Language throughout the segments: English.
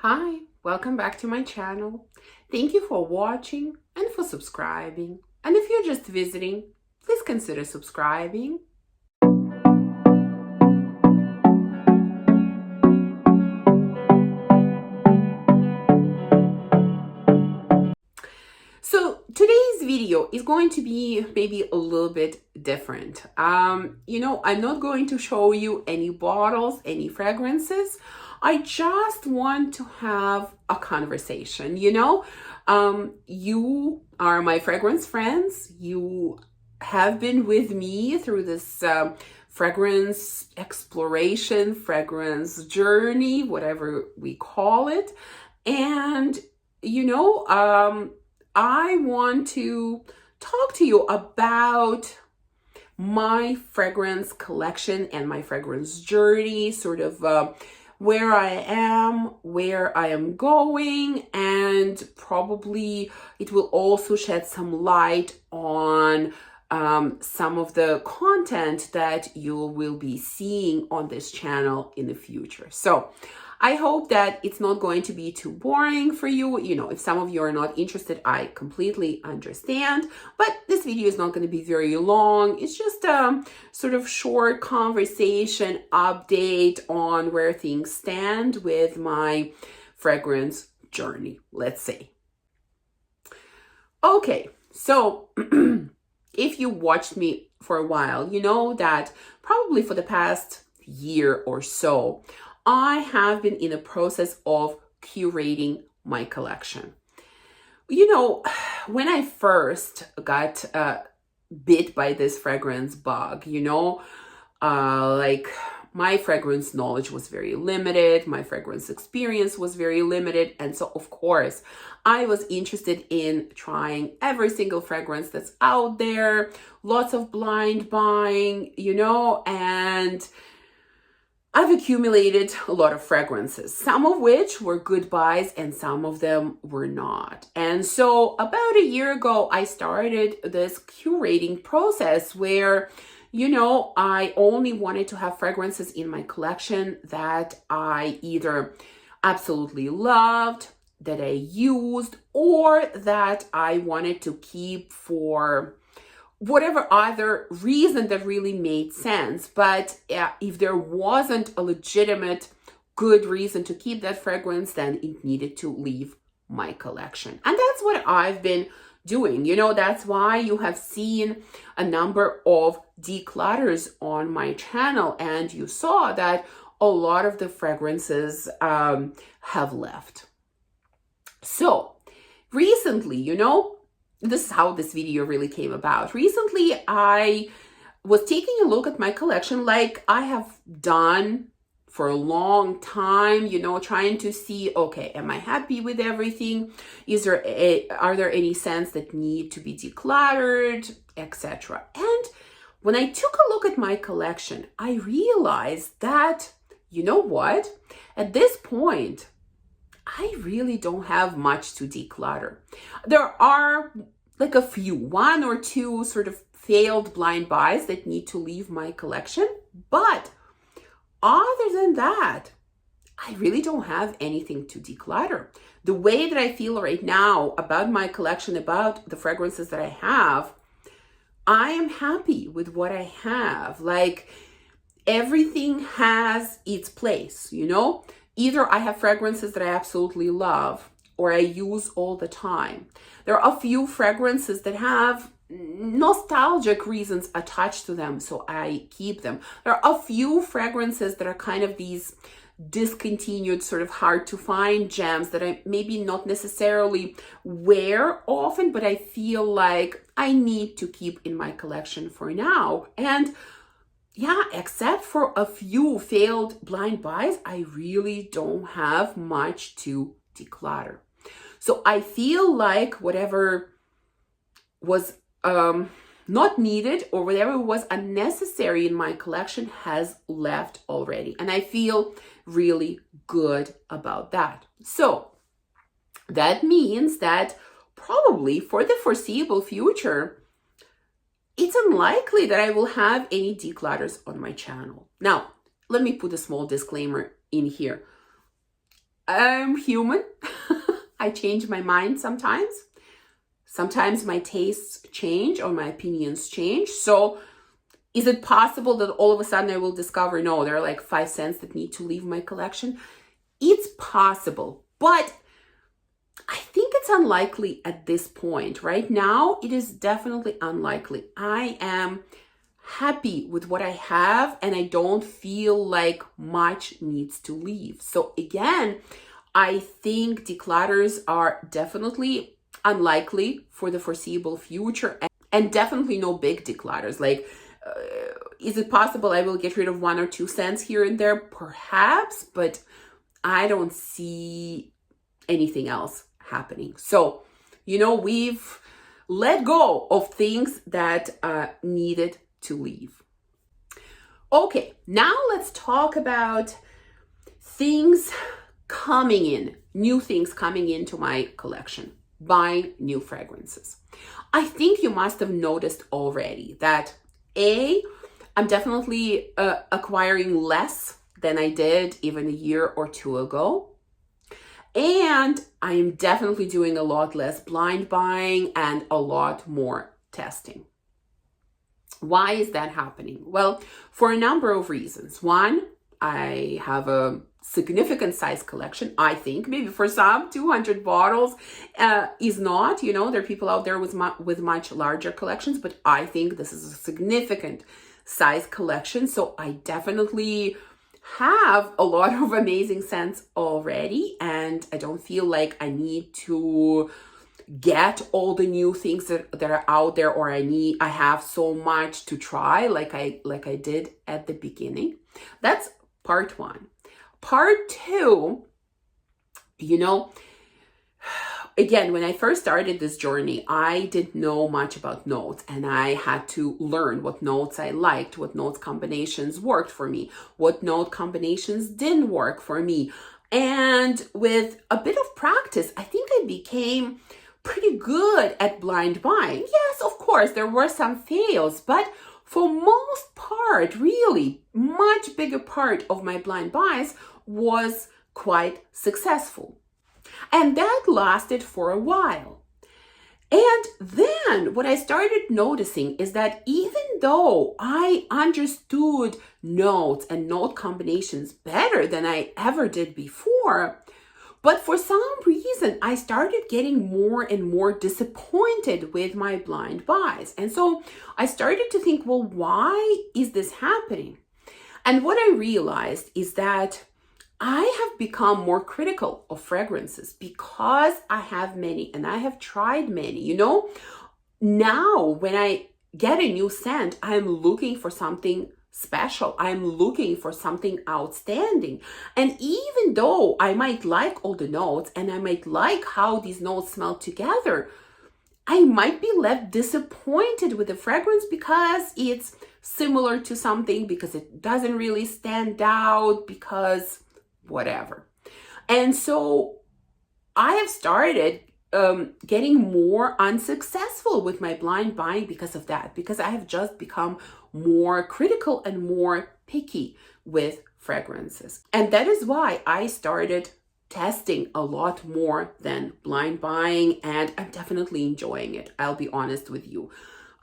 Hi, welcome back to my channel. Thank you for watching and for subscribing. And if you're just visiting, please consider subscribing. So today's video is going to be maybe a little bit different. I'm not going to show you any bottles, any fragrances. I just want to have a conversation. You are my fragrance friends. You have been with me through this fragrance exploration, fragrance journey, whatever we call it. And, I want to talk to you about my fragrance collection and my fragrance journey, sort of where I am going, and probably it will also shed some light on some of the content that you will be seeing on this channel in the future. So I hope that it's not going to be too boring for you. If some of you are not interested, I completely understand. But this video is not going to be very long. It's just a sort of short conversation update on where things stand with my fragrance journey, let's say. Okay, so if you watched me for a while, you know that probably for the past year or so, I have been in the process of curating my collection. When I first got bit by this fragrance bug, my fragrance knowledge was very limited, my fragrance experience was very limited, and so of course I was interested in trying every single fragrance that's out there, lots of blind buying, and I've accumulated a lot of fragrances, some of which were good buys and some of them were not. And so about a year ago, I started this curating process where, I only wanted to have fragrances in my collection that I either absolutely loved, that I used, or that I wanted to keep for whatever other reason that really made sense. But if there wasn't a legitimate good reason to keep that fragrance, then it needed to leave my collection. And that's what I've been doing. That's why you have seen a number of declutters on my channel, and you saw that a lot of the fragrances have left. So recently, this is how this video really came about. Recently, I was taking a look at my collection like I have done for a long time, trying to see, okay, am I happy with everything? Are there any scents that need to be decluttered, etc.? And when I took a look at my collection, I realized that, at this point, I really don't have much to declutter. There are like a few, one or two sort of failed blind buys that need to leave my collection. But other than that, I really don't have anything to declutter. The way that I feel right now about my collection, about the fragrances that I have, I am happy with what I have. Like, everything has its place, Either I have fragrances that I absolutely love or I use all the time. There are a few fragrances that have nostalgic reasons attached to them, so I keep them. There are a few fragrances that are kind of these discontinued, sort of hard to find gems that I maybe not necessarily wear often, but I feel like I need to keep in my collection for now. And yeah, except for a few failed blind buys, I really don't have much to declutter. So I feel like whatever was not needed or whatever was unnecessary in my collection has left already. And I feel really good about that. So that means that probably for the foreseeable future, it's unlikely that I will have any declutters on my channel. Now, let me put a small disclaimer in here. I'm human. I change my mind sometimes. Sometimes my tastes change or my opinions change. So is it possible that all of a sudden I will discover, no, there are like 5 scents that need to leave my collection? It's possible, but I think it's unlikely at this point. Right now, it is definitely unlikely. I am happy with what I have and I don't feel like much needs to leave. So again, I think declutters are definitely unlikely for the foreseeable future, and definitely no big declutters. Like, is it possible I will get rid of 1 or 2 scents here and there? Perhaps, but I don't see anything else happening. So, we've let go of things that needed to leave. Okay, now let's talk about things coming in, new things coming into my collection, buying new fragrances. I think you must have noticed already that I'm definitely acquiring less than I did even a year or 2 ago. And I'm definitely doing a lot less blind buying and a lot more testing. Why is that happening? Well, for a number of reasons. One, I have a significant size collection. I think maybe for some 200 bottles is not, there are people out there with much larger collections, but I think this is a significant size collection. So I definitely have a lot of amazing scents already, and I don't feel like I need to get all the new things that are out there, or I have so much to try like I did at the beginning. That's part 1. Part 2, again, when I first started this journey, I didn't know much about notes, and I had to learn what notes I liked, what notes combinations worked for me, what note combinations didn't work for me. And with a bit of practice, I think I became pretty good at blind buying. Yes, of course, there were some fails, but for most part, really, much bigger part of my blind buys was quite successful. And that lasted for a while. And then what I started noticing is that even though I understood notes and note combinations better than I ever did before, but for some reason, I started getting more and more disappointed with my blind buys. And so I started to think, well, why is this happening? And what I realized is that I have become more critical of fragrances because I have many and I have tried many. Now when I get a new scent, I'm looking for something special. I'm looking for something outstanding. And even though I might like all the notes and I might like how these notes smell together, I might be left disappointed with the fragrance because it's similar to something, because it doesn't really stand out, because whatever. And so I have started getting more unsuccessful with my blind buying because of that, because I have just become more critical and more picky with fragrances. And that is why I started testing a lot more than blind buying, and I'm definitely enjoying it. I'll be honest with you.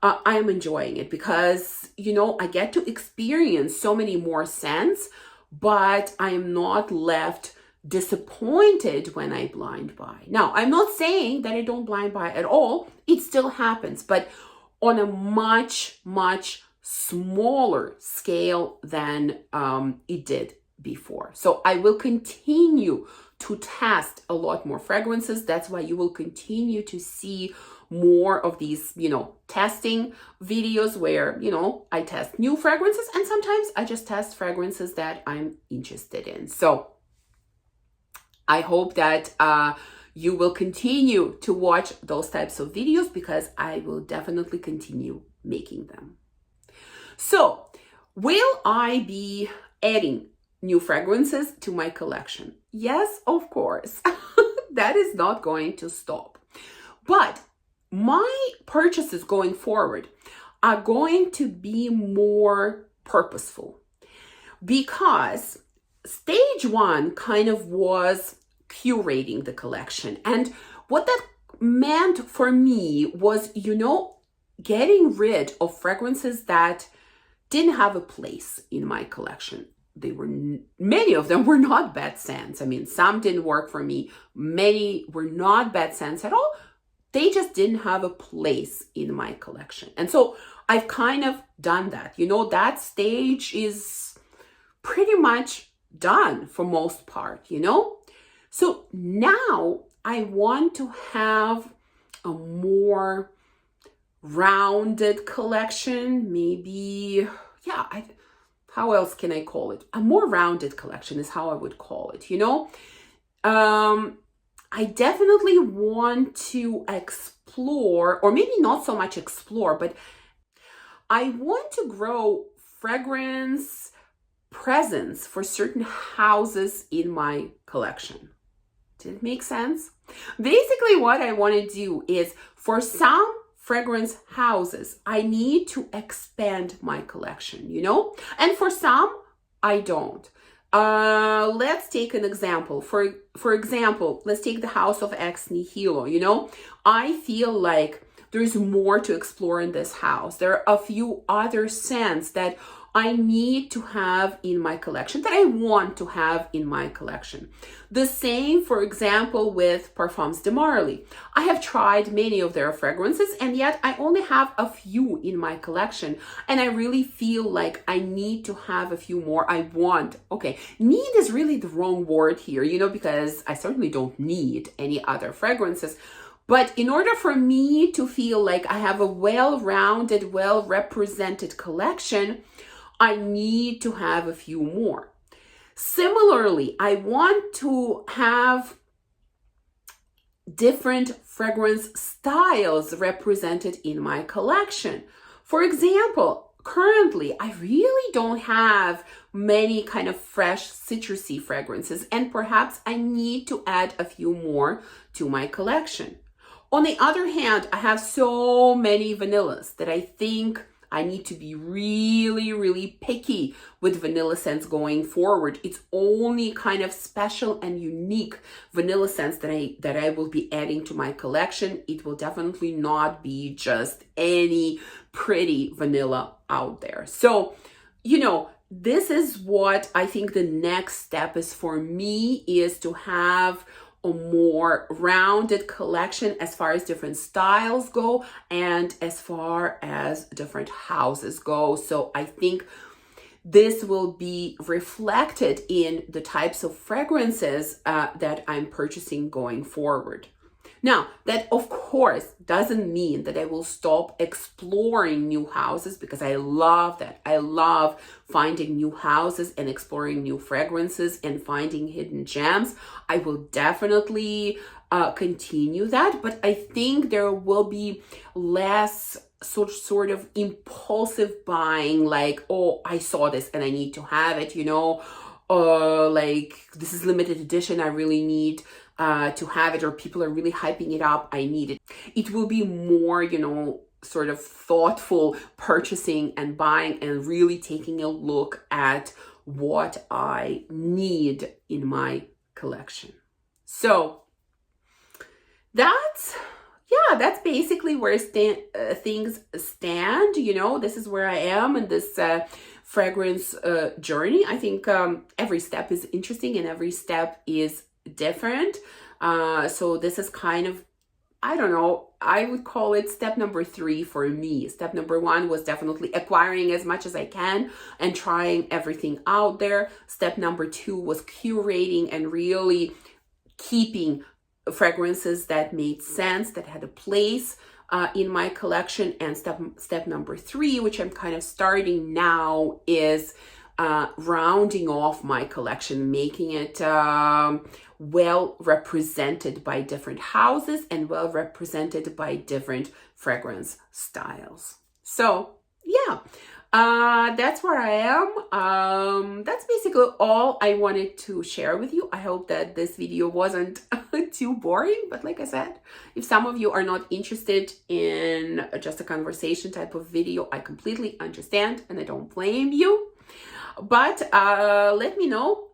I am enjoying it because, I get to experience so many more scents, but I am not left disappointed when I blind buy. Now, I'm not saying that I don't blind buy at all. It still happens, but on a much, much smaller scale than it did before. So I will continue to test a lot more fragrances. That's why you will continue to see more of these, testing videos where, I test new fragrances, and sometimes I just test fragrances that I'm interested in. So I hope that you will continue to watch those types of videos, because I will definitely continue making them. So, will I be adding new fragrances to my collection? Yes, of course. That is not going to stop. But my purchases going forward are going to be more purposeful, because stage 1 kind of was curating the collection. And what that meant for me was, getting rid of fragrances that didn't have a place in my collection. Many of them were not bad scents. I mean, some didn't work for me. Many were not bad scents at all. They just didn't have a place in my collection. And so I've kind of done that. That stage is pretty much done for most part, So now I want to have a more rounded collection, maybe, how else can I call it? A more rounded collection is how I would call it, I definitely want to explore, or maybe not so much explore, but I want to grow fragrance presence for certain houses in my collection. Did it make sense? Basically, what I want to do is for some fragrance houses, I need to expand my collection, and for some, I don't. Let's take an example. For example, let's take the house of Ex Nihilo. I feel like there's more to explore in this house. There are a few other scents that I need to have in my collection, that I want to have in my collection. The same, for example, with Perfumes de Marly. I have tried many of their fragrances, and yet I only have a few in my collection. And I really feel like I need to have a few more. Need is really the wrong word here, because I certainly don't need any other fragrances. But in order for me to feel like I have a well-rounded, well-represented collection, I need to have a few more. Similarly, I want to have different fragrance styles represented in my collection. For example, currently, I really don't have many kind of fresh citrusy fragrances, and perhaps I need to add a few more to my collection. On the other hand, I have so many vanillas that I think I need to be really, really picky with vanilla scents going forward. It's only kind of special and unique vanilla scents that I will be adding to my collection. It will definitely not be just any pretty vanilla out there. So, this is what I think the next step is for me, is to have a more rounded collection as far as different styles go and as far as different houses go. So I think this will be reflected in the types of fragrances that I'm purchasing going forward. Now, that of course doesn't mean that I will stop exploring new houses, because I love that. I love finding new houses and exploring new fragrances and finding hidden gems. I will definitely continue that, but I think there will be less sort of impulsive buying, like, oh, I saw this and I need to have it, like this is limited edition, I really need to have it, or people are really hyping it up, I need it. It will be more, sort of thoughtful purchasing and buying, and really taking a look at what I need in my collection. So that's basically where things stand. This is where I am in this fragrance journey. I think every step is interesting and every step is different. So this is kind of, I would call it step number 3 for me. Step number 1 was definitely acquiring as much as I can and trying everything out there. Step number 2 was curating and really keeping fragrances that made sense, that had a place in my collection. And step number 3, which I'm kind of starting now, is rounding off my collection, making it well represented by different houses and well represented by different fragrance styles. So that's where I am. That's basically all I wanted to share with you. I hope that this video wasn't too boring, but like I said, if some of you are not interested in just a conversation type of video, I completely understand and I don't blame you. But let me know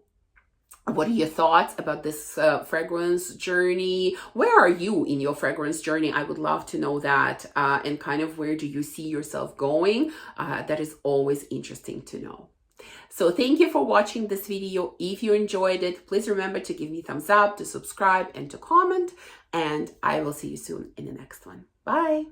What are your thoughts about this fragrance journey? Where are you in your fragrance journey? I would love to know that. And kind of where do you see yourself going? That is always interesting to know. So thank you for watching this video. If you enjoyed it, please remember to give me a thumbs up, to subscribe, and to comment. And I will see you soon in the next one. Bye.